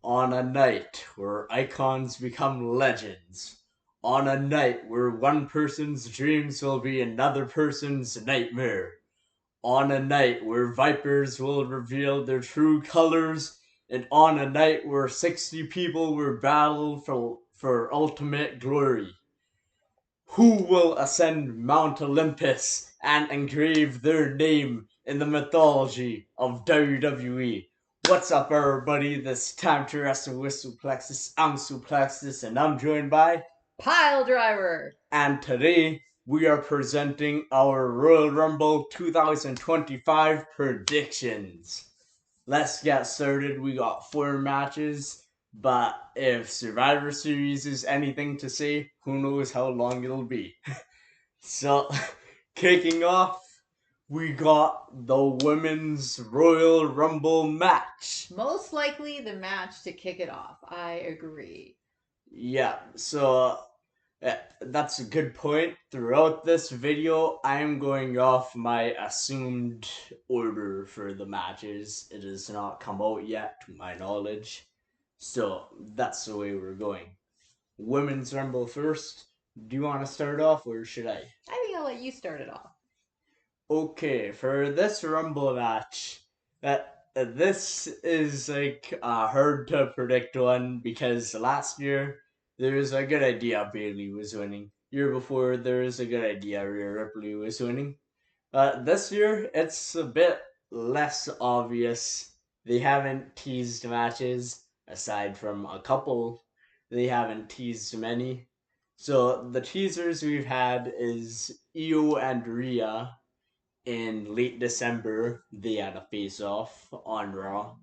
On a night where icons become legends. On a night where one person's dreams will be another person's nightmare. On a night where vipers will reveal their true colors. And on a night where 60 people will battle for ultimate glory. Who will ascend Mount Olympus and engrave their name in the mythology of WWE? What's up, everybody? This time to wrestle with Suplexus. I'm Suplexus, and I'm joined by Piledriver. and today we are presenting our Royal Rumble 2025 predictions. Let's get started. We got 4 matches, but if Survivor Series is anything to say, who knows how long it'll be. So, kicking off, we got the Women's Royal Rumble match. Most likely the match to kick it off. I agree. Yeah, so that's a good point. Throughout this video, I'm going off my assumed order for the matches. It has not come out yet, to my knowledge. So that's the way we're going. Women's Rumble first. Do you want to start off, or should I? I think I'll let you start it off. Okay, for this Rumble match, this is like a hard to predict one because last year there was a good idea Bailey was winning. Year before there was a good idea Rhea Ripley was winning. This year it's a bit less obvious. They haven't teased matches aside from a couple. They haven't teased many. So the teasers we've had is Io and Rhea in late December, they had a face off on Raw.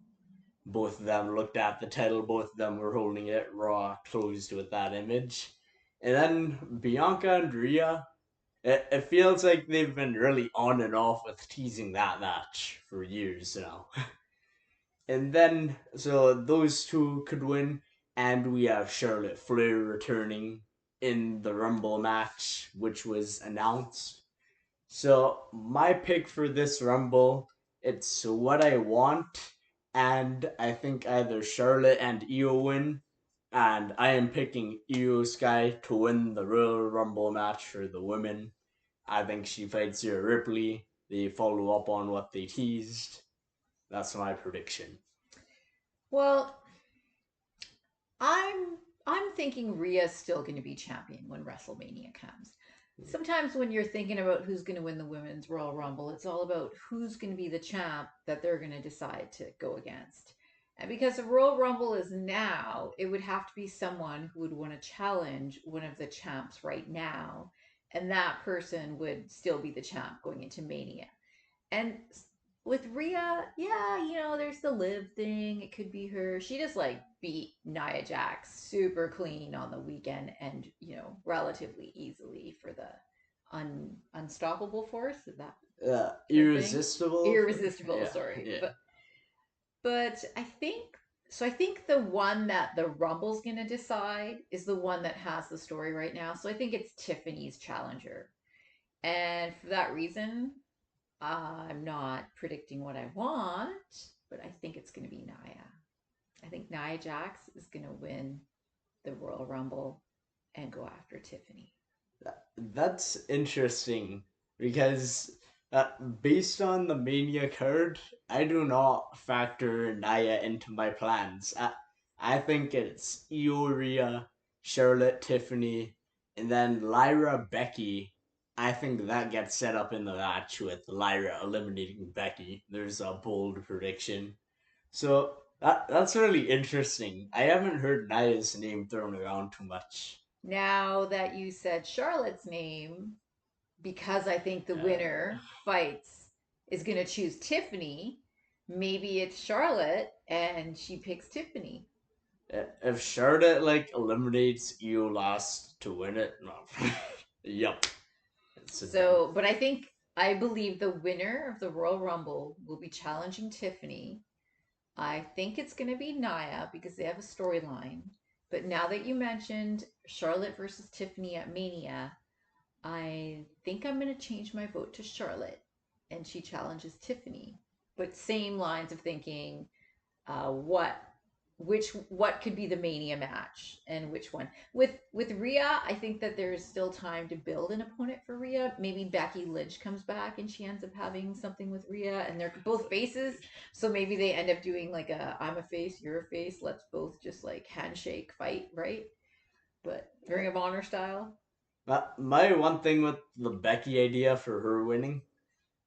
Both of them looked at the title, both of them were holding it. Raw closed with that image. And then Bianca and Rhea, it feels like they've been really on and off with teasing that match for years now. And then, so those two could win, and we have Charlotte Flair returning in the Rumble match, which was announced. So my pick for this Rumble, it's what I want, and I think either Charlotte and Io win, and I am picking Io Sky to win the Royal Rumble match for the women. I think she fights Rhea Ripley. They follow up on what they teased. That's my prediction. Well, I'm I'm thinking Rhea's still going to be champion when WrestleMania comes. Sometimes when you're thinking about who's going to win the women's Royal Rumble, it's all about who's going to be the champ that they're going to decide to go against. And because the Royal Rumble is now, it would have to be someone who would want to challenge one of the champs right now, and that person would still be the champ going into Mania. And with Rhea, yeah, there's the live thing. It could be her. She just like beat Nia Jax super clean on the weekend and, relatively easily for the unstoppable force. Is that her thing? Irresistible. Irresistible, Yeah, sorry. yeah. But I think the one that the Rumble's going to decide is the one that has the story right now. So I think it's Tiffany's challenger. And for that reason, I'm not predicting what I want, but I think it's going to be Nia. I think Nia Jax is going to win the Royal Rumble and go after Tiffany. That's interesting because based on the Mania card, I do not factor Naya into my plans. I think it's Ioria, Charlotte, Tiffany, and then Lyra, Becky. I think that gets set up in the match with Lyra eliminating Becky. There's a bold prediction. So that's really interesting. I haven't heard Naya's name thrown around too much. Now that you said Charlotte's name, because I think the Uh, winner fights is going to choose Tiffany, maybe it's Charlotte and she picks Tiffany. if Charlotte like eliminates Io last to win it, no. Yup. It's a done. So, but I believe the winner of the Royal Rumble will be challenging Tiffany. I think it's going to be Nia because they have a storyline. But now that you mentioned Charlotte versus Tiffany at Mania, I think I'm going to change my vote to Charlotte and she challenges Tiffany. But same lines of thinking, what what could be the Mania match and which one. With Rhea, I think that there's still time to build an opponent for Rhea. Maybe Becky Lynch comes back and she ends up having something with Rhea, and they're both faces, so maybe they end up doing like a I'm a face, you're a face, let's both just like handshake fight, right? But Ring of Honor style. My one thing with the Becky idea for her winning,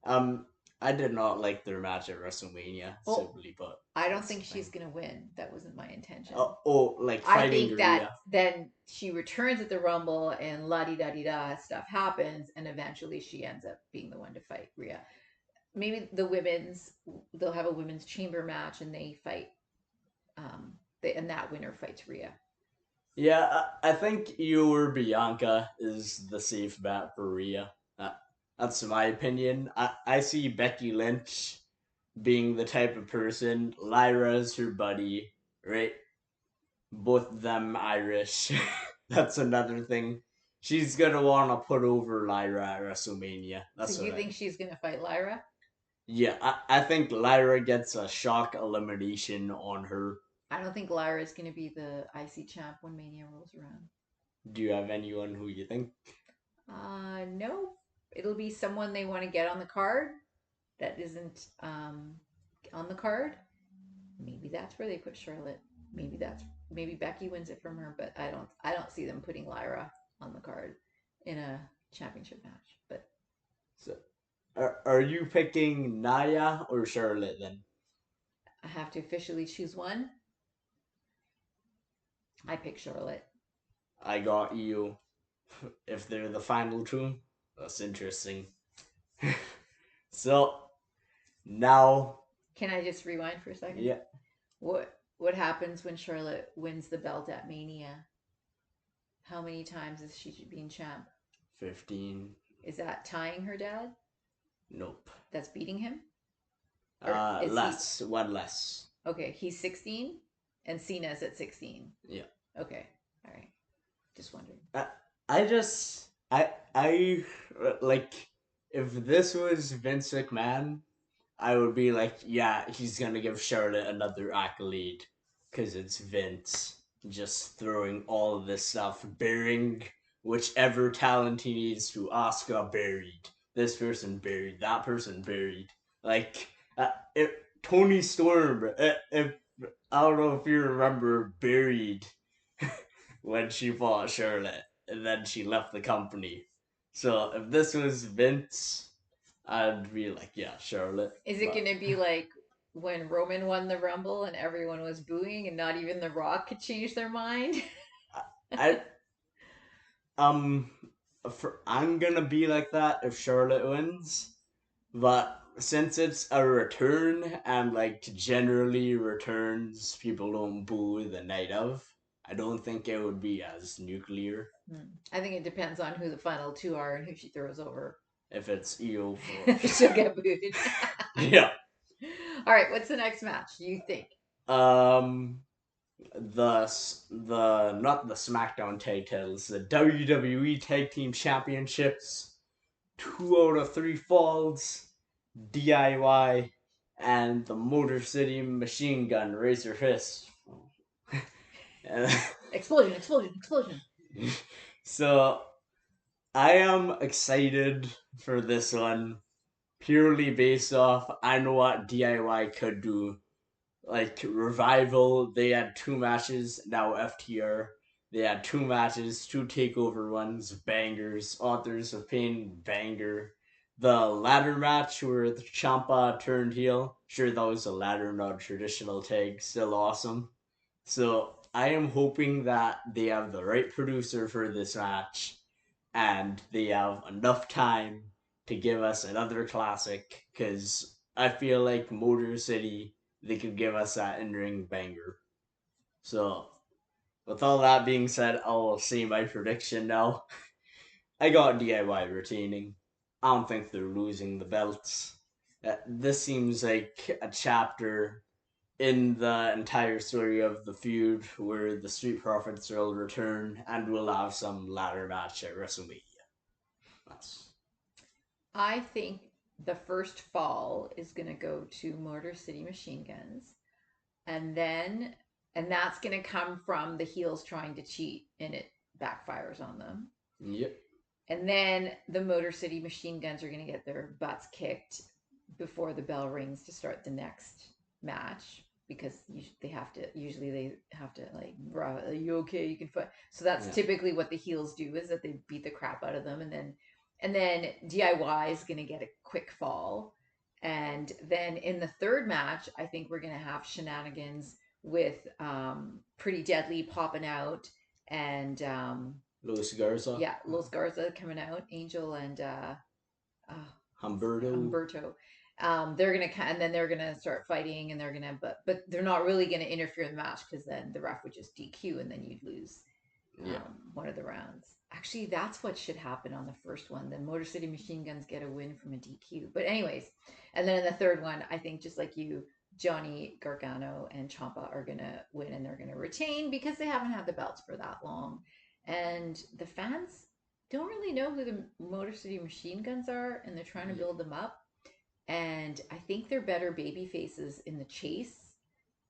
um, I did not like their match at WrestleMania Oh, simply, but I don't that's the think she's thing. gonna win. That wasn't my intention. Like I fighting think that Rhea. then she returns at the Rumble and la di da di da stuff happens, and eventually she ends up being the one to fight Rhea. Maybe they'll have a women's chamber match and they fight, and that winner fights Rhea. Yeah, I think you or Bianca is the safe bet for Rhea. That's my opinion. I see Becky Lynch being the type of person. Lyra's her buddy, right? Both of them Irish. That's another thing. She's gonna want to put over Lyra at WrestleMania. So That's what you I think think. she's gonna fight Lyra? Yeah, I think Lyra gets a shock elimination on her. I don't think Lyra is gonna be the IC champ when Mania rolls around. Do you have anyone who you think? No, it'll be someone they want to get on the card that isn't on the card. Maybe that's where they put Charlotte. Maybe Becky wins it from her, but I don't see them putting Lyra on the card in a championship match. But So, are you picking Naya or Charlotte then? I have to officially choose one. I pick Charlotte. I got you. If they're the final two, that's interesting. So now, Can I just rewind for a second? yeah, What happens when Charlotte wins the belt at Mania? How many times is she being champ? 15. Is that tying her dad? Nope. That's beating him? Or is he Less, one less. okay? He's 16 and Cena's at 16. Yeah. Okay, all right. Just wondering. I, I just, I like if this was Vince McMahon, I would be like, yeah, he's gonna give Charlotte another accolade because it's Vince just throwing all of this stuff, burying whichever talent he needs to. Oscar buried, this person buried, that person buried. Like, if Tony Storm, if I don't know if you remember, buried when she fought Charlotte, and then she left the company. So if this was Vince, I'd be like, yeah, Charlotte. Is it But going to be like when Roman won the Rumble and everyone was booing and not even The Rock could change their mind? I um, I'm gonna be like that if Charlotte wins. But since it's a return and like generally returns, people don't boo the night of. I don't think it would be as nuclear I think it depends on who the final two are and who she throws over. if it's EO for She'll get booed. yeah. All right, what's the next match? Do you think? Um, the not the SmackDown tag titles, the WWE Tag Team Championships, 2 out of 3 falls, DIY, and the Motor City Machine Gun Razor Fist. Explosion, explosion, explosion. So I am excited for this one purely based off I know what DIY could do. Like Revival, they had 2 matches. Now FTR, they had 2 matches, 2 takeover ones, bangers. Authors of Pain, banger. The ladder match where the Champa turned heel. Sure, that was a ladder, not a traditional tag. Still awesome. So I am hoping that they have the right producer for this match and they have enough time to give us another classic because I feel like Motor City they could give us that in ring banger. So with all that being said, I'll say my prediction now. I got DIY retaining. I don't think they're losing the belts. This seems like a chapter in the entire story of the feud where the Street Profits will return and we'll have some ladder match at WrestleMania. That's I think the first fall is going to go to Motor City Machine Guns. And then And that's going to come from the heels trying to cheat and it backfires on them. Yep. And then the Motor City Machine Guns are going to get their butts kicked before the bell rings to start the next match because they have to. Usually they have to like, are you okay? You can fight. So that's Yeah. typically what the heels do is that they beat the crap out of them, and then DIY is going to get a quick fall, and then in the third match, I think we're going to have shenanigans with Pretty Deadly popping out and Luis Garza. yeah, Los Garza coming out, Angel and uh, Humberto. Humberto. They're gonna and then they're gonna start fighting, and they're gonna but they're not really gonna interfere in the match because then the ref would just DQ, and then you'd lose Yeah. one of the rounds. Actually, that's what should happen on the first one. The Motor City Machine Guns get a win from a DQ. But anyways, and then in the third one, I think just like you, Johnny Gargano and Ciampa are gonna win, and they're gonna retain because they haven't had the belts for that long, and the fans don't really know who the Motor City Machine Guns are, and they're trying to Yeah. build them up. And I think they're better baby faces in the chase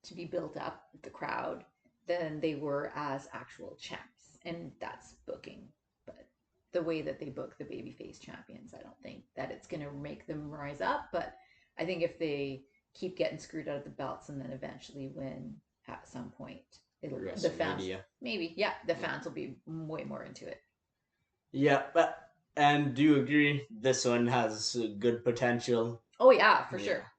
to be built up with the crowd than they were as actual champs. And that's booking. But the way that they book the babyface champions, I don't think that it's going to make them rise up. But I think if they keep getting screwed out of the belts and then eventually win at some point, the fans maybe the fans will be way more into it. Yeah, but and do you agree this one has good potential? Oh yeah, for Yeah. sure.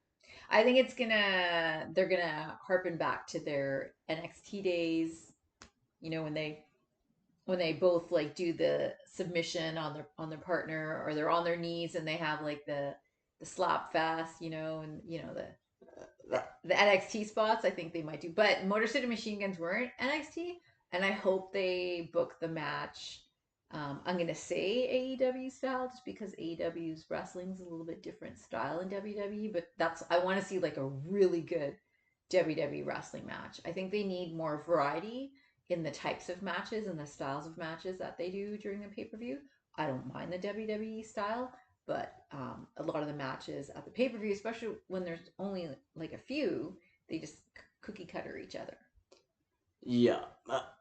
I think they're gonna harpen back to their NXT days, you know, when they both like do the submission on their partner, or they're on their knees and they have like the slap fast, you know, and you know the NXT spots. I think they might do, but Motor City Machine Guns weren't NXT, and I hope they book the match. I'm gonna say AEW style just because AEW's wrestling is a little bit different style in WWE, but I want to see like a really good WWE wrestling match. I think they need more variety in the types of matches and the styles of matches that they do during the pay per view. I don't mind the WWE style, but a lot of the matches at the pay per view, especially when there's only like a few, they just cookie cutter each other. Yeah,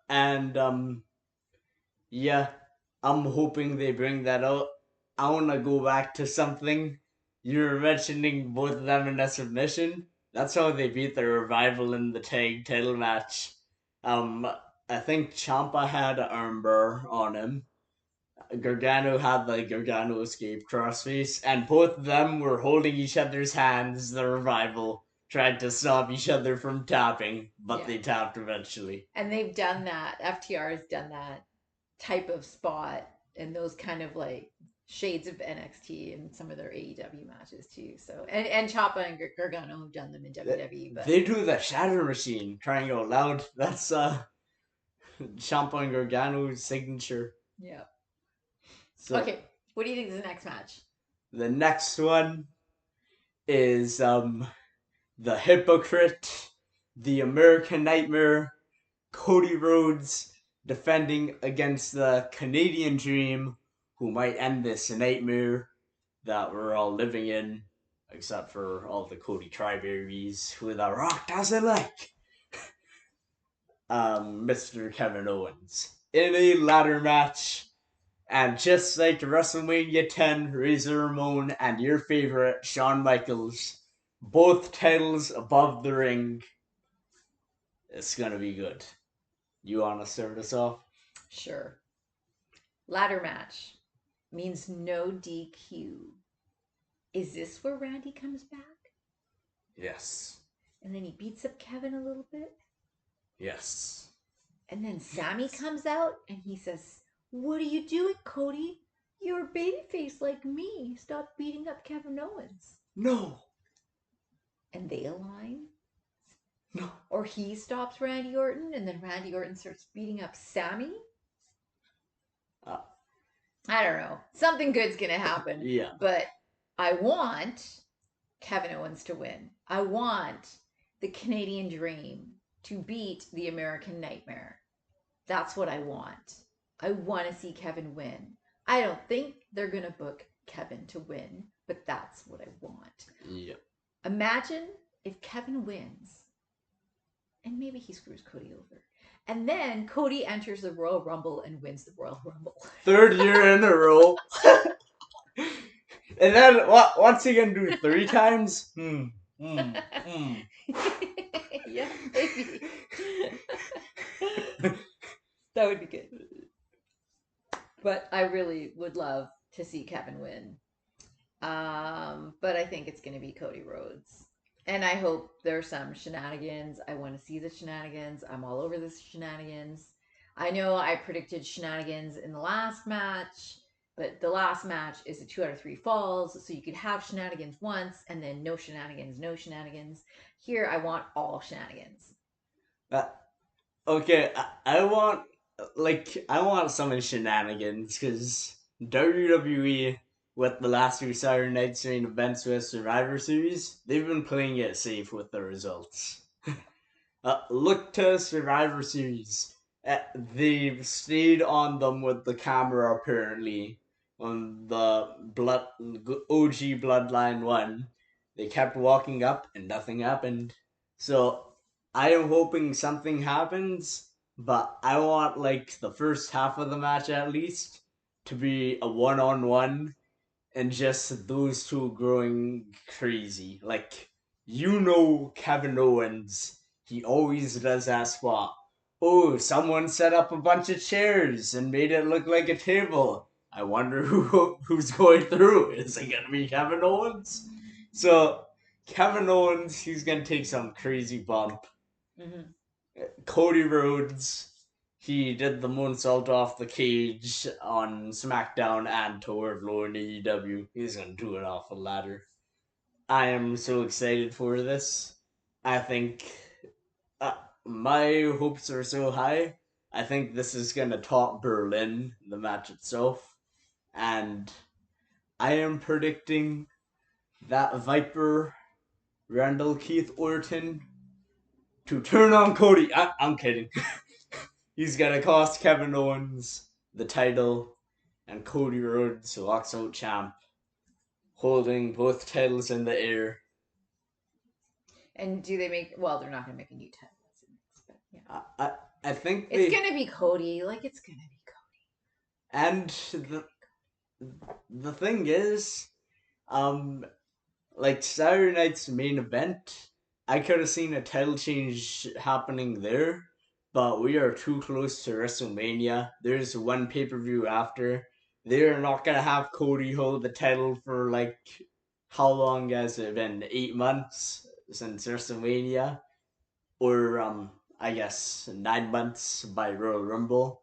and yeah, I'm hoping they bring that out. I want to go back to something you were mentioning both of them in a submission. That's how they beat the Revival in the tag title match. Um, I think Champa had an armbar on him. Gargano had the Gargano escape crossface, and both of them were holding each other's hands. The Revival tried to stop each other from tapping, but they tapped eventually. And they've done that. FTR has done that type of spot and those kind of like shades of NXT in some of their AEW matches too. So and Ciampa and Gargano have done them in WWE, but They do the Shatter Machine, crying out loud. That's Ciampa and Gargano's signature. yeah. So Okay, what do you think is the next match? the next one is the Hypocrite, the American Nightmare, Cody Rhodes defending against the Canadian Dream, who might end this nightmare that we're all living in, except for all the Cody Triberries who The Rock doesn't like. Mr. Kevin Owens in a ladder match. And just like WrestleMania 10, Razor Ramon and your favorite, Shawn Michaels, both titles above the ring. It's gonna be good. You wanna start us off? Sure. Ladder match means no DQ. Is this where Randy comes back? Yes. And then he beats up Kevin a little bit? Yes. And then Sammy comes out and he says, "What are you doing, Cody? You're a babyface like me. Stop beating up Kevin Owens." No. And they align. No. Or he stops Randy Orton and then Randy Orton starts beating up Sammy. Uh, I don't know. Something good's going to happen. Yeah. But I want Kevin Owens to win. I want the Canadian Dream to beat the American Nightmare. That's what I want. I want to see Kevin win. I don't think they're going to book Kevin to win, but that's what I want. Yeah. Imagine if Kevin wins and maybe he screws Cody over. And then Cody enters the Royal Rumble and wins the Royal Rumble. Third year in a row. And then what's he gonna do? 3 times? Hmm. Yeah, maybe. That would be good. But I really would love to see Kevin win. But I think it's going to be Cody Rhodes. And I hope there's some shenanigans. I want to see the shenanigans. I'm all over the shenanigans. I know I predicted shenanigans in the last match, but the last match is a 2 out of 3 falls, so you could have shenanigans once and then no shenanigans, no shenanigans. Here, I want all shenanigans. Uh, okay, I want some shenanigans because WWE with the last 2 Saturday Night's main events with Survivor Series, they've been playing it safe with the results. Look to Survivor Series. They've stayed on them with the camera apparently on the OG Bloodline one. They kept walking up and nothing happened. So I am hoping something happens, but I want like the first half of the match at least to be a one-on-one and just those two growing crazy. Like, Kevin Owens, he always does that spot. Oh, someone set up a bunch of chairs and made it look like a table. I wonder who's going through. Is it gonna be Kevin Owens? So Kevin Owens, he's gonna take some crazy bump. Mm-hmm. Cody Rhodes, he did the moonsault off the cage on SmackDown and toward Low in AEW. He's gonna do it off a ladder. I am so excited for this. I think uh, my hopes are so high. I think this is gonna top Berlin, the match itself, and I am predicting that Viper Randall Keith Orton to turn on Cody. I'm kidding. He's gonna cost Kevin Owens the title, and Cody Rhodes walks out champ, holding both titles in the air. And do they make? Well, they're not going to make a new title. But yeah, I, I, I think it's they going to be Cody. Like it's going to be and the thing is, um, like Saturday night's main event, I could have seen a title change happening there, but we are too close to WrestleMania. There's one pay per view after. They're not gonna have Cody hold the title for like how long has it been? 8 months since WrestleMania, or I guess 9 months by Royal Rumble.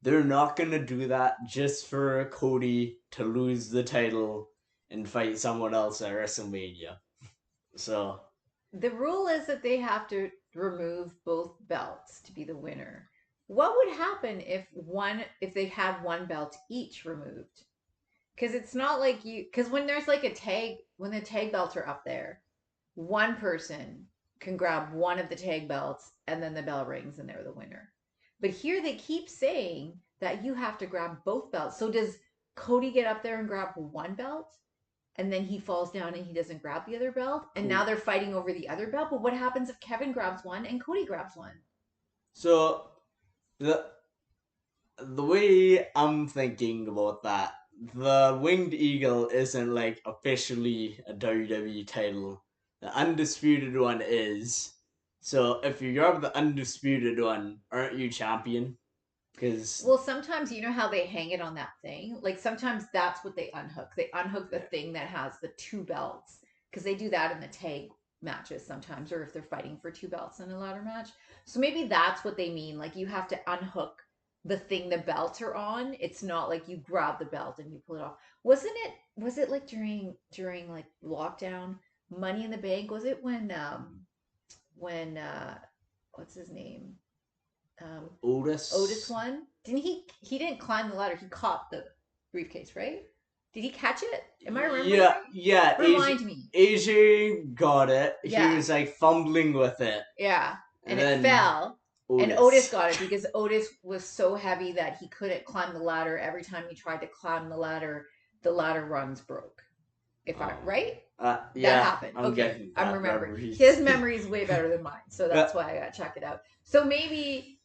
They're not gonna do that just for Cody to lose the title and fight someone else at WrestleMania. So the rule is that they have to remove both belts to be the winner. What would happen if they had one belt each removed? Because it's not like you because when there's like a tag when the tag belts are up there, one person can grab one of the tag belts and then the bell rings and they're the winner. But here they keep saying that you have to grab both belts. So does Cody get up there and grab one belt? And then he falls down and he doesn't grab the other belt. And cool. now they're fighting over the other belt. But what happens if Kevin grabs one and Cody grabs one? So the the way I'm thinking about that, the Winged Eagle isn't like officially a WWE title. The undisputed one is. So if you grab the undisputed one, aren't you champion? Because Well, sometimes you know how they hang it on that thing? Like sometimes that's what they unhook. They unhook the yeah. thing that has the two belts because they do that in the tag matches sometimes, or if they're fighting for two belts in a ladder match. So maybe that's what they mean. Like you have to unhook the thing the belts are on. It's not like you grab the belt and you pull it off. Was it like during like lockdown, Money in the Bank? Was it when what's his name? Um Otis Otis. won. Didn't he didn't climb the ladder. He caught the briefcase, right? Did he catch it? Am I remembering Yeah, right? yeah. Remind me. AJ got it. He Yeah. was like fumbling with it, Yeah. and And it then fell. And Otis Otis. got it because Otis was so heavy that he couldn't climb the ladder. Every time he tried to climb the ladder rungs broke. If I Um, right? That Yeah, happened. I'm Okay, getting I'm bad remembering. His memories. memory is way better than mine, so Uh, that's why I got to check it out. So maybe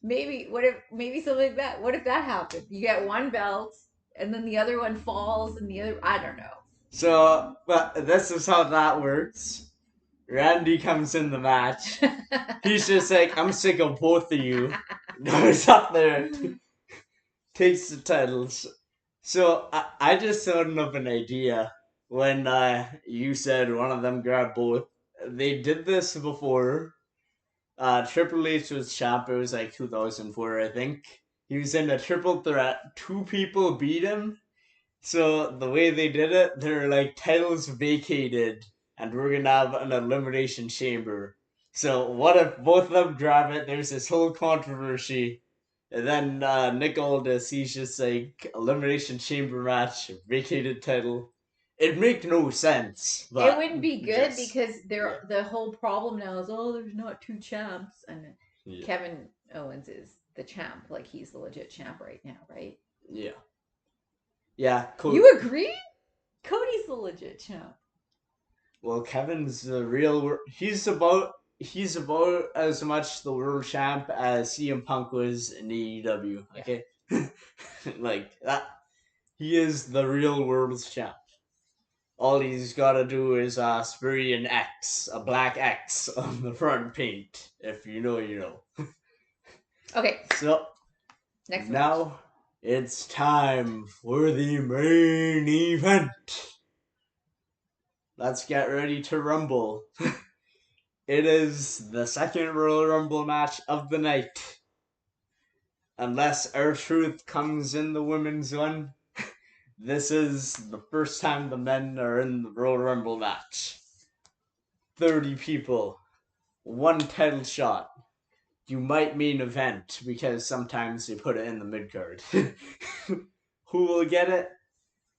what if maybe something like that? What if that happened? You get one belt, and then the other one falls, and the other I don't know. so, but this is how that works. Randy comes in the match. He's just like, I'm sick of both of you. Goes up there, takes the titles. So I just thought of an idea when you said one of them grabbed both. They did this before. Triple H was champ. It was like 2004, I think. He was in a triple threat. Two people beat him. So the way they did it, they're like titles vacated, and we're gonna have an elimination chamber. So what if both of them grab it? There's this whole controversy, and then Nick Aldis, he's just like elimination chamber match, vacated title. It make no sense, It but wouldn't be good just because yeah, the whole problem now is there's not two champs, and yeah, Kevin Owens is the champ, like he's the legit champ right now, right? yeah, yeah. You agree? Cody's the legit champ. Well, Kevin's the real. He's about as much the world champ as CM Punk was in AEW. Yeah. Okay, like that. He is the real world's champ. All he's got to do is spray an X, a black X on the front paint. If you know, you know. Okay, So next match. now it's time for the main event. Let's get ready to rumble. It is the second Royal Rumble match of the night. Unless our truth comes in the women's one, this is the first time the men are in the Royal Rumble match. 30 people, one title shot. You might main event because sometimes they put it in the mid card. Who will get it?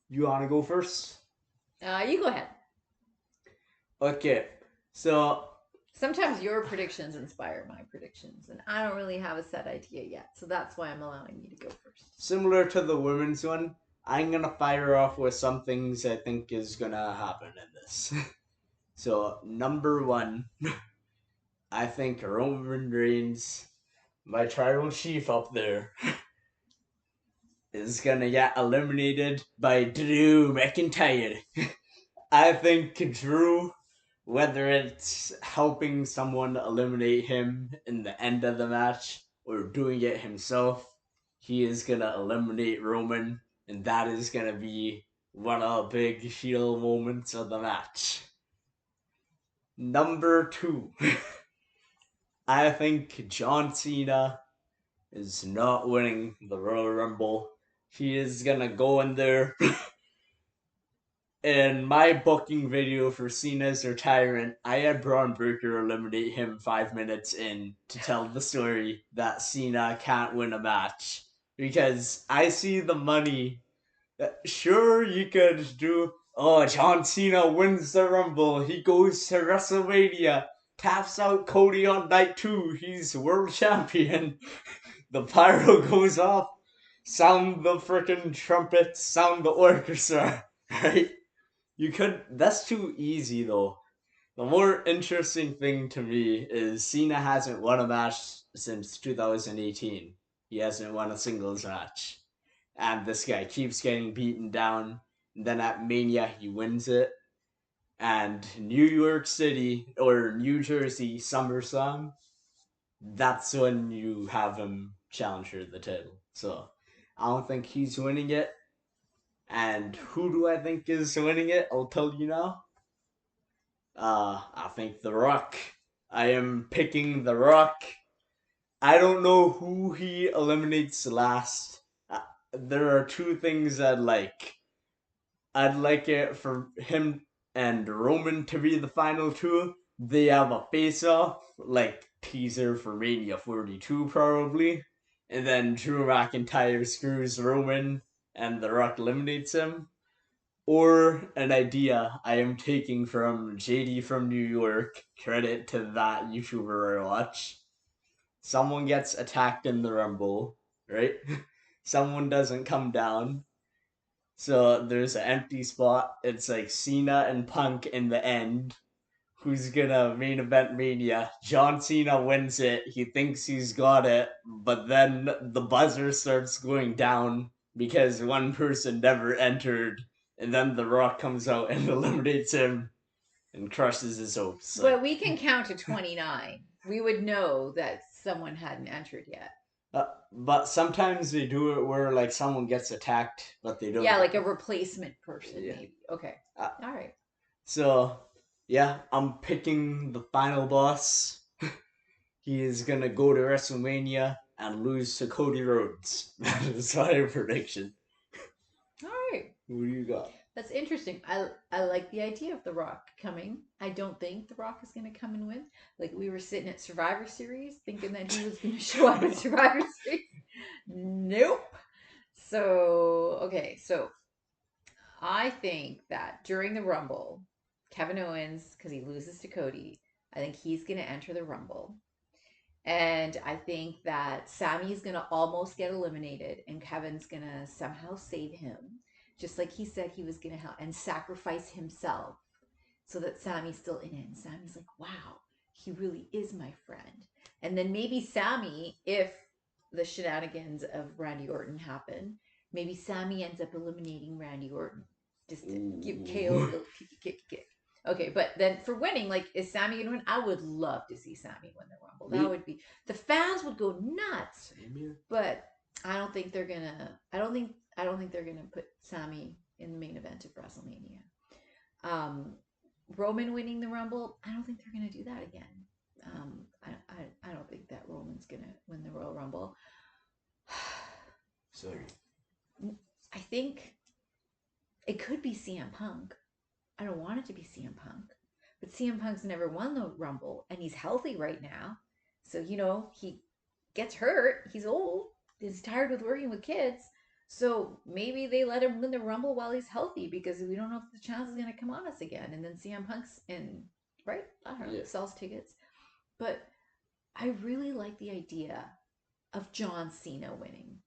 You want to go first? You go ahead. Okay, so Sometimes your predictions inspire my predictions, and I don't really have a set idea yet, so that's why I'm allowing you to go first. similar to the women's one, I'm gonna fire off with some things I think is gonna happen in this. So number one, I think Roman Reigns, my tribal chief up there, is gonna get eliminated by Drew McIntyre. I think Drew, whether it's helping someone eliminate him in the end of the match or doing it himself, he is gonna eliminate Roman, and that is gonna be one of the big heel moments of the match. Number two, I think John Cena is not winning the Royal Rumble. He is gonna go in there. In my booking video for Cena's retirement, I had Braun Breaker eliminate him 5 minutes in to tell the story that Cena can't win a match. Because I see the money. Sure, you could do, oh, John Cena wins the Rumble. He goes to WrestleMania, taps out Cody on night two. He's world champion. The pyro goes off. Sound the frickin' trumpets, sound the orchestra, right? You could. That's too easy though. The more interesting thing to me is Cena hasn't won a match since 2018. He hasn't won a singles match, and this guy keeps getting beaten down. And then at Mania he wins it, and New York City or New Jersey SummerSlam. That's when you have him challenge for the title. So I don't think he's winning it. And who do I think is winning it? I'll tell you now. I think The Rock. I am picking The Rock. I don't know who he eliminates last. There are two things I'd like. I'd like it for him and Roman to be the final two. They have a face off, like teaser for Mania 42 probably. And then Drew McIntyre screws Roman and The Rock eliminates him. Or an idea I am taking from JD from New York. Credit to that YouTuber I watch. Someone gets attacked in the Rumble, right? Someone doesn't come down. So there's an empty spot. It's like Cena and Punk in the end. Who's gonna main event Mania? John Cena wins it. He thinks he's got it, but then the buzzer starts going down because one person never entered, and then The Rock comes out and eliminates him and crushes his hopes. But Like, we can count to 29. We would know that someone hadn't entered yet. but sometimes they do it where like someone gets attacked, but they don't. Yeah, like a replacement person, Yeah. maybe. Okay. Uh, All right. so yeah, I'm picking the final boss. He is gonna go to WrestleMania and lose to Cody Rhodes. That is my prediction. All right. Who do you got? That's interesting. I like the idea of The Rock coming. I don't think The Rock is going to come and win. Like we were sitting at Survivor Series thinking that he was going to show up at Survivor Series. Nope. So, okay. So I think that during the Rumble, Kevin Owens, because he loses to Cody, I think he's going to enter the Rumble. And I think that Sammy's going to almost get eliminated and Kevin's going to somehow save him, just like he said he was going to help and sacrifice himself so that Sammy's still in it. And Sammy's like, wow, he really is my friend. And then maybe Sammy, if the shenanigans of Randy Orton happen, maybe Sammy ends up eliminating Randy Orton just to give KO a little kick. Okay, but then for winning, like, is Sammy gonna win? I would love to see Sammy win the Rumble. That would be, the fans would go nuts. But I don't think they're gonna. I don't think they're gonna put Sammy in the main event of WrestleMania. Um, Roman winning the Rumble, I don't think they're gonna do that again. I don't think that Roman's gonna win the Royal Rumble. Sorry. I think it could be CM Punk. I don't want it to be CM Punk. But CM Punk's never won the Rumble, and he's healthy right now. So, he gets hurt. He's old. He's tired with working with kids. So maybe they let him win the Rumble while he's healthy because we don't know if the chance is going to come on us again. And then CM Punk's in, right? I don't know, sells tickets. But I really like the idea of John Cena winning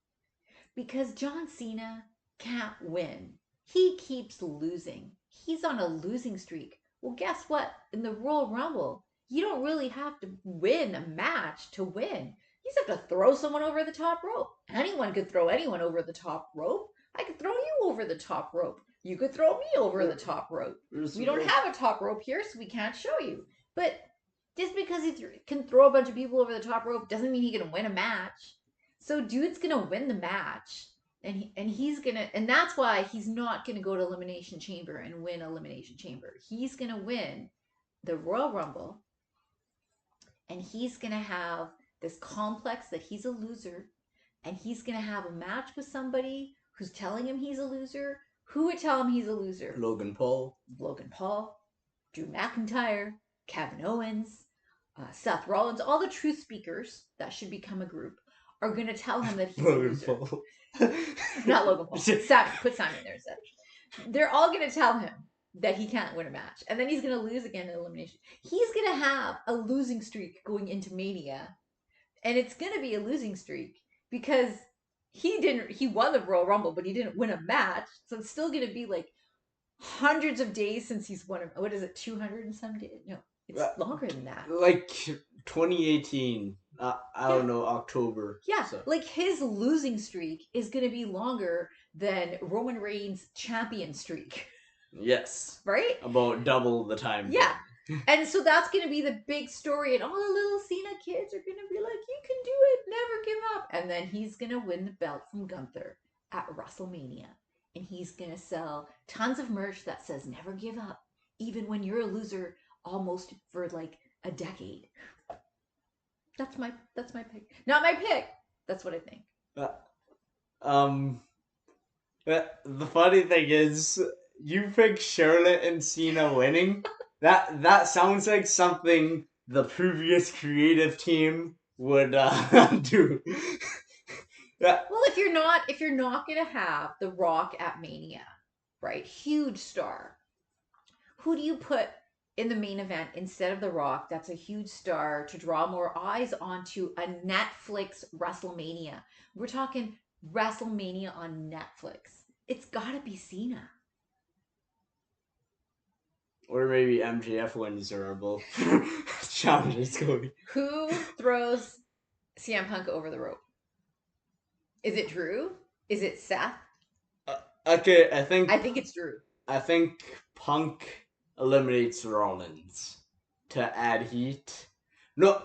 because John Cena can't win. He keeps losing. He's on a losing streak. Well, guess what? In the Royal Rumble, you don't really have to win a match to win. You just have to throw someone over the top rope. Anyone could throw anyone over the top rope. I could throw you over the top rope. You could throw me over the top rope. We don't have a top rope here, so we can't show you. But just because he can throw a bunch of people over the top rope doesn't mean he can win a match. So dude's gonna win the match. And that's why he's not gonna go to Elimination Chamber and win Elimination Chamber. He's gonna win the Royal Rumble, and he's gonna have this complex that he's a loser, and he's gonna have a match with somebody who's telling him he's a loser. Who would tell him he's a loser? Logan Paul, Drew McIntyre, Kevin Owens, Seth Rollins, all the truth speakers that should become a group are going to tell him that he's Logan a loser. Paul. Not Logan Paul. Sammy. Put Sammy in there instead. They're all going to tell him that he can't win a match. And then he's going to lose again in elimination. He's going to have a losing streak going into Mania. And it's going to be a losing streak because he won the Royal Rumble, but he didn't win a match. So it's still going to be like hundreds of days since he's won. What is it, 200 and some days? No, it's longer than that. Like 2018. I don't know, October. Yeah, so. Like his losing streak is going to be longer than Roman Reigns' champion streak. Yes. Right? About double the time. Yeah. And so that's going to be the big story, and all the little Cena kids are going to be like, you can do it, never give up. And then he's going to win the belt from Gunther at WrestleMania. And he's going to sell tons of merch that says never give up, even when you're a loser almost for like a decade. That's my pick. Not my pick. That's what I think. The funny thing is, you picked Charlotte and Cena winning. That sounds like something the previous creative team would do. Well, if you're not gonna have The Rock at Mania, right? Huge star. Who do you put in the main event instead of The Rock? That's a huge star to draw more eyes onto a Netflix WrestleMania. We're talking WrestleMania on Netflix. It's gotta be Cena. Or maybe MJF wins the Rumble. Challenges Cody. Who throws CM Punk over the rope? Is it Drew? Is it Seth? Okay, I think it's Drew. I think Punk eliminates Rollins to add heat. No.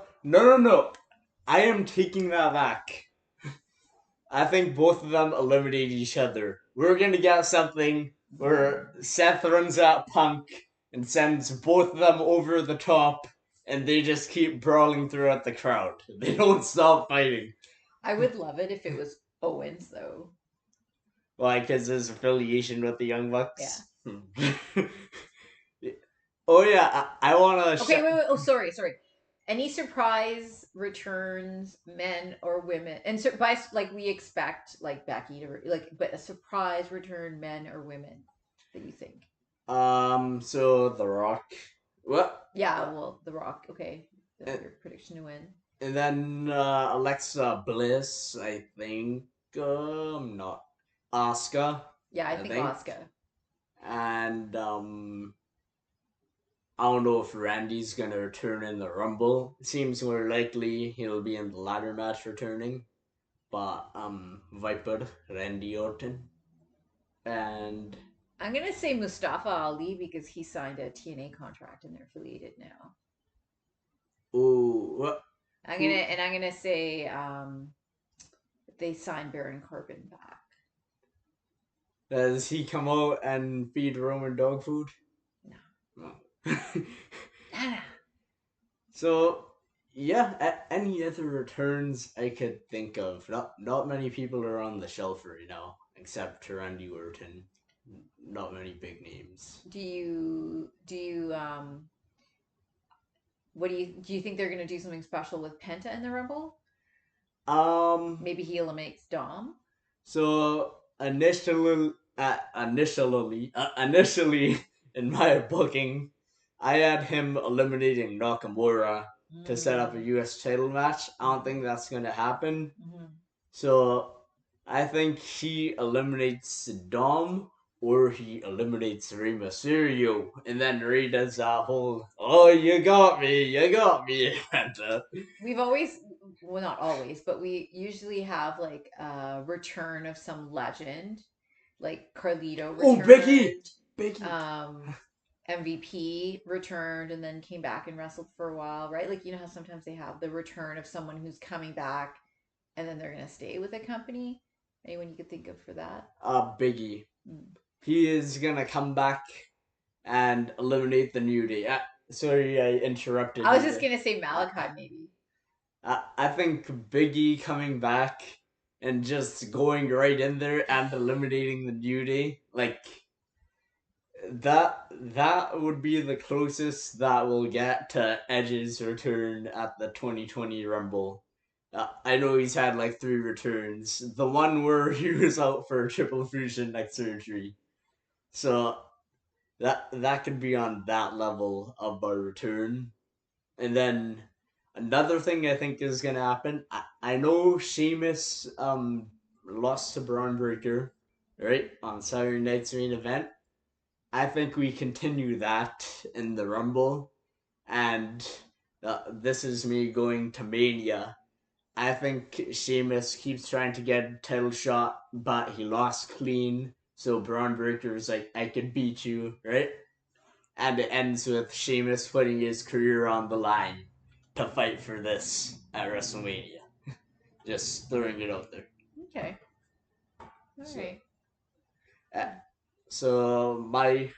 I am taking that back. I think both of them eliminate each other. We're gonna get something where Seth runs at Punk and sends both of them over the top, and they just keep brawling throughout the crowd. They don't stop fighting. I would love it if it was Owens, though. Why? Because his affiliation with the Young Yeah. Bucks? Oh, yeah, I want to. Okay, wait. Oh, sorry. Any surprise returns, men or women, and by like we expect like Becky to like, but a surprise return, men or women that you think? So The Rock. What? Yeah, well, The Rock. Okay, that's And, your prediction to win. and then Alexa Bliss, I think. Not Asuka, Yeah, I I think think. Asuka. And I don't know if Randy's gonna return in the Rumble. It seems more likely he'll be in the ladder match returning. But Viper, Randy Orton, and I'm gonna say Mustafa Ali because he signed a TNA contract and they're affiliated now. oh, what? Who I'm gonna say they signed Baron Corbin back. does he come out and feed Roman dog food? No. No. Nah. So yeah, any other returns I could think of? Not many people are on the shelf right now, except Randy Orton. Not many big names. Do you what do you think they're gonna do something special with Penta in the Rumble? Um. Maybe he eliminates Dom. So initially in my booking, I had him eliminating Nakamura to set up a Mm. U.S. title match. I don't Mm-hmm. think that's gonna happen. Mm-hmm. So I think he eliminates Dom or he eliminates Rey Mysterio, and then Rey does that whole "Oh, you got me," and We've always, well, not always, but we usually have like a return of some legend, like Carlito oh, Becky, returned, Becky. um, MVP returned and then came back and wrestled for a while, right? Like, you know how sometimes they have the return of someone who's coming back and then they're going to stay with a company? Anyone you could think of for that? Biggie. Mm. He is gonna come back and eliminate the New Day. Sorry, I interrupted I was you just there. going to say Uh, Malachi, maybe. I think Biggie coming back and just going right in there and eliminating the New Day, like that would be the closest that we'll get to Edge's return at the 2020 Rumble. I know he's had like 3 returns. The one where he was out for triple fusion neck surgery. So that could be on that level of a return. And then another thing I think is gonna happen. I know Sheamus lost to Braun Breaker, right, on Saturday night's main event. I think we continue that in the Rumble, and this is me going to Mania. I think Sheamus keeps trying to get a title shot, but he lost clean. So Braun Breaker is like, I can beat you, right? And it ends with Sheamus putting his career on the line to fight for this at WrestleMania. Just throwing it out there. Okay. All So, right. uh, so my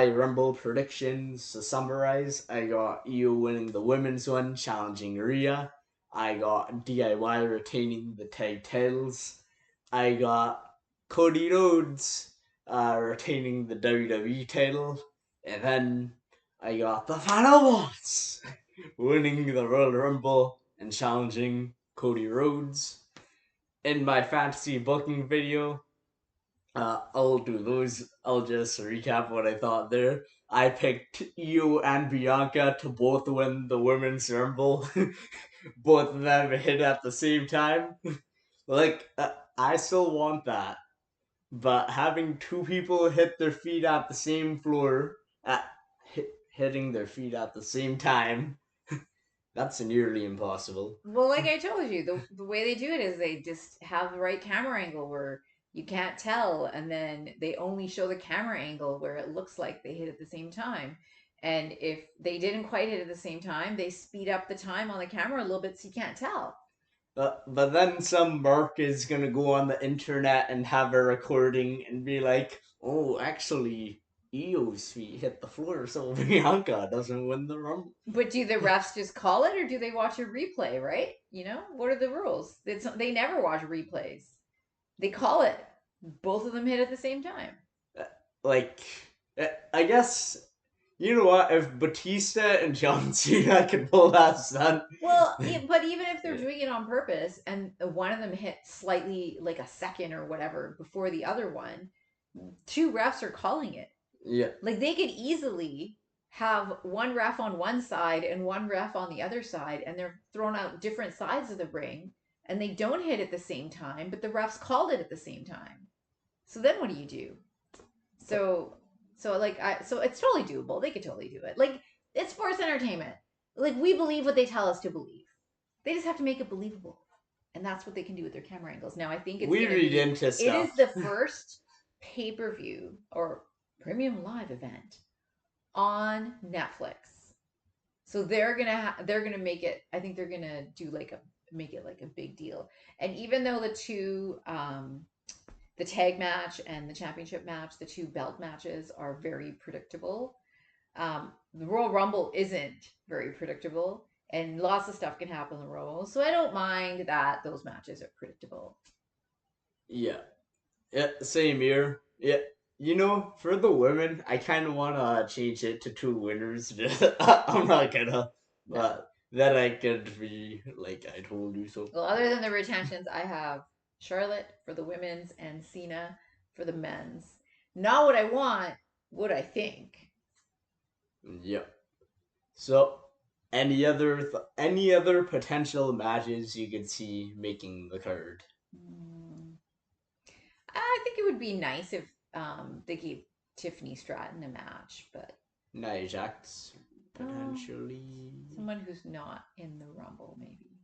Rumble predictions to summarize: I got Io winning the women's one, challenging Rhea. I got DIY retaining the tag titles. I got Cody Rhodes retaining the WWE title, and then I got the final boss winning the Royal Rumble and challenging Cody Rhodes. In my fantasy booking video, I'll do those. I'll just recap what I thought there. I picked Io and Bianca to both win the Women's Rumble. Both of them hit at the same time. Like, I still want that. but having two people hit their feet at the same floor, at hitting their feet at the same time, that's nearly impossible. Well, like I told you, the way they do it is they just have the right camera angle where you can't tell, and then they only show the camera angle where it looks like they hit at the same time. And if they didn't quite hit at the same time, they speed up the time on the camera a little bit so you can't tell. But then some Mark is gonna go on the internet and have a recording and be like, "Oh, actually, Eo's feet hit the floor, so Bianca doesn't win the rumble." But do the refs just call it, or do they watch a replay? Right? What are the rules? They never watch replays. They call it. Both of them hit at the same time. Like, I guess you know what? If Batista and John Cena could pull that stunt, Well, but even if they're yeah, doing it on purpose and one of them hit slightly like a second or whatever before the other one, two refs are calling it. yeah, Like they could easily have one ref on one side and one ref on the other side, and they're thrown out different sides of the ring, and they don't hit at the same time, but the refs called it at the same time. So then what do you do? So so it's totally doable. They could totally do it. Like it's sports entertainment. Like we believe what they tell us to believe. They just have to make it believable. And that's what they can do with their camera angles. Now I think it's we gonna read be into it is stuff. the first pay-per-view or premium live event on Netflix. So they're gonna make it. I think they're gonna do like a make it like a big deal. And even though the tag match and the championship match, the two belt matches are very predictable. The Royal Rumble isn't very predictable, and lots of stuff can happen in the Royal. So I don't mind that those matches are predictable. Yeah, yeah, same here. Yeah, for the women, I kind of want to change it to two winners. I'm not gonna, No. but then I could be like, I told you so. Well, other than the retentions, I have Charlotte for the women's and Cena for the men's. Not what I want, what I think. Yep. So, any other potential matches you could see making the card? Mm, I think it would be nice if they gave Tiffany Stratton a match, but Nia Jax, oh, potentially. someone who's not in the Rumble, maybe.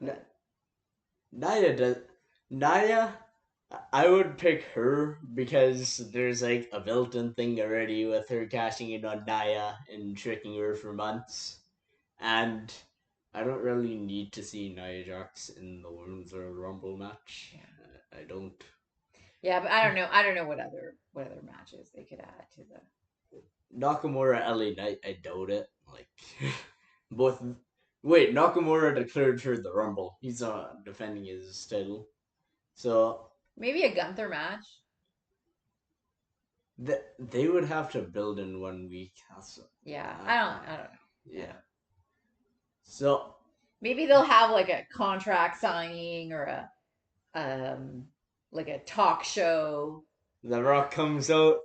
N- But Nia does. Nia, I would pick her because there's like a built-in thing already with her cashing in on Nia and tricking her for months, and I don't really need to see Nia Jax in the Women's Royal Rumble match. yeah, I don't. yeah, but I don't know. I don't know what other matches they could add to the. Nakamura LA Knight, I doubt it. Like both. Wait, Nakamura declared for the Rumble. He's defending his title, so Maybe a Gunther match. they would have to build in 1 week. Yeah, I don't know. I Yeah. don't. So Maybe they'll have like a contract signing or a like a talk show. The Rock comes out.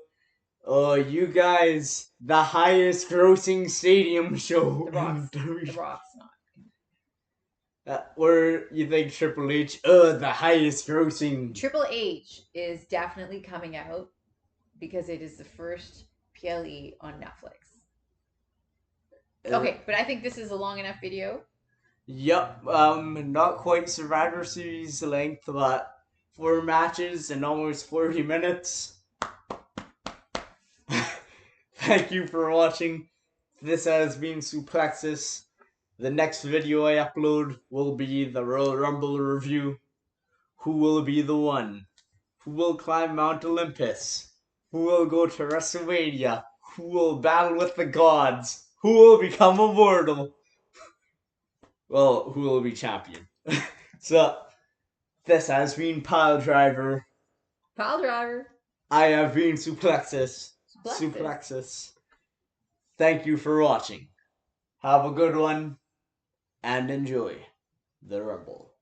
Oh, you guys, the highest grossing stadium show The in Rock's the Rock's not. or you think Triple H? The highest grossing. Triple H is definitely coming out because it is the first PLE on Netflix. Uh, Okay, but I think this is a long enough video. Yep, not quite Survivor Series length, but 4 matches in almost 40 minutes. Thank you for watching. This has been Suplexus. The next video I upload will be the Royal Rumble review. Who will be the one? Who will climb Mount Olympus? Who will go to WrestleMania? Who will battle with the gods? Who will become immortal? Well, who will be champion? So, this has been Piledriver. Piledriver. I have been Suplexus. Plexus. Suplexus. Thank you for watching. Have a good one and enjoy the Rumble.